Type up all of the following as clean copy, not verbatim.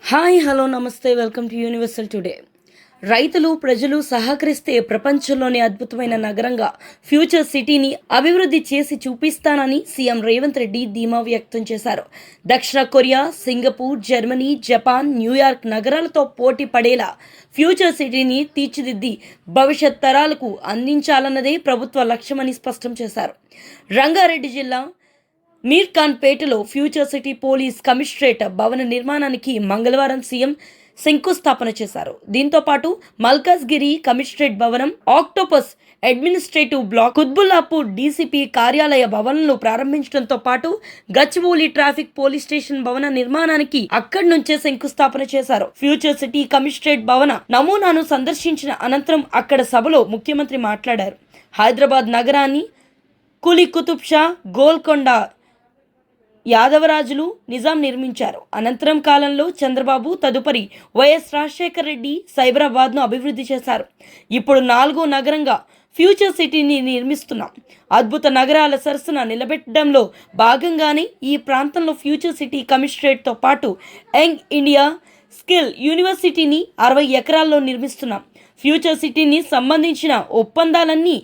Hi hello నమస్తే welcome to universal today. రైతులు ప్రజలు సహకరిస్తే ప్రపంచంలోనే అద్భుతమైన నగరంగా ఫ్యూచర్ సిటీని అభివృద్ధి చేసి చూపిస్తానని సీఎం రేవంత్ రెడ్డి ధీమా వ్యక్తం చేశారు. దక్షిణ Korea, Singapore, Germany, Japan, New York నగరాలతో పోటీ పడేలా ఫ్యూచర్ సిటీని తీర్చిదిద్ది భవిష్యత్ తరాలకు అందించాలన్నదే ప్రభుత్వ లక్ష్యమని స్పష్టం చేశారు. రంగారెడ్డి జిల్లా మీర్ఖాన్పేటలో ఫ్యూచర్ సిటీ పోలీస్ కమిషనరేట్ భవన నిర్మాణానికి మంగళవారం సీఎం శంకుస్థాపన చేశారు. దీంతో పాటు మల్కాజ్గిరి కమిషనరేట్ భవనం, Octopus administrative block, Quthbullapur DCP కార్యాలయ భవనాలను ప్రారంభించడంతో పాటు గచ్చిబౌలి ట్రాఫిక్ పోలీస్ స్టేషన్ భవన నిర్మాణానికి అక్కడి నుంచే శంకుస్థాపన చేశారు. ఫ్యూచర్ సిటీ కమిషనరేట్ భవన నమూనాను సందర్శించిన అనంతరం అక్కడ సభలో ముఖ్యమంత్రి మాట్లాడారు. హైదరాబాద్ నగరాన్ని కులీ కుతుబ్ షా, గోల్కొండ యాదవరాజులు, నిజాం నిర్మించారు. అనంతరం కాలంలో చంద్రబాబు, తదుపరి వైఎస్ రాజశేఖర రెడ్డి సైబరాబాద్ను అభివృద్ధి చేశారు. ఇప్పుడు 4వ నగరంగా ఫ్యూచర్ సిటీని నిర్మిస్తున్నాం. అద్భుత నగరాల సరసన నిలబెట్టడంలో భాగంగానే ఈ ప్రాంతంలో ఫ్యూచర్ సిటీ కమిషనరేట్తో పాటు యంగ్ ఇండియా స్కిల్ యూనివర్సిటీని 60 ఎకరాల్లో నిర్మిస్తున్నాం. ఫ్యూచర్ సిటీని సంబంధించిన ఒప్పందాలన్నీ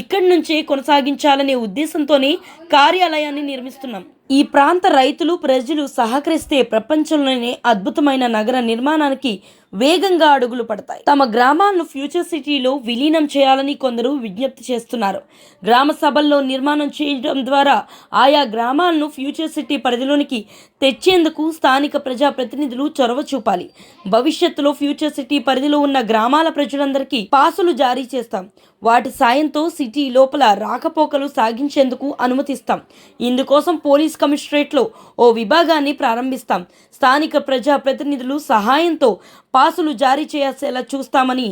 ఇక్కడి నుంచే కొనసాగించాలనే ఉద్దేశంతోనే కార్యాలయాన్ని నిర్మిస్తున్నాం. ఈ ప్రాంత రైతులు ప్రజలు సహకరిస్తే ప్రపంచంలోనే అద్భుతమైన నగర నిర్మాణానికి వేగంగా అడుగులు పడతాయి. తమ గ్రామాలను ఫ్యూచర్ సిటీలో విలీనం చేయాలని కొందరు విజ్ఞప్తి చేస్తున్నారు. గ్రామ సభల్లో నిర్మాణం చేయడం ద్వారా ఆయా గ్రామాలను ఫ్యూచర్ సిటీ పరిధిలోనికి తెచ్చేందుకు స్థానిక ప్రజాప్రతినిధులు చొరవ చూపాలి. భవిష్యత్తులో ఫ్యూచర్ సిటీ పరిధిలో ఉన్న గ్రామాల ప్రజలందరికీ పాసులు జారీ చేస్తాం. వాటి సాయంతో సిటీ లోపల రాకపోకలు సాగించేందుకు అనుమతిస్తాం. ఇందుకోసం పోలీస్ కమిషనరేట్లో ఓ విభాగాన్ని ప్రారంభిస్తాం. స్థానిక ప్రజాప్రతినిధులు సహాయంతో పాసులు జారీ చేసేలా చూస్తామని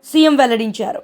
సీఎం వెల్లడించారు.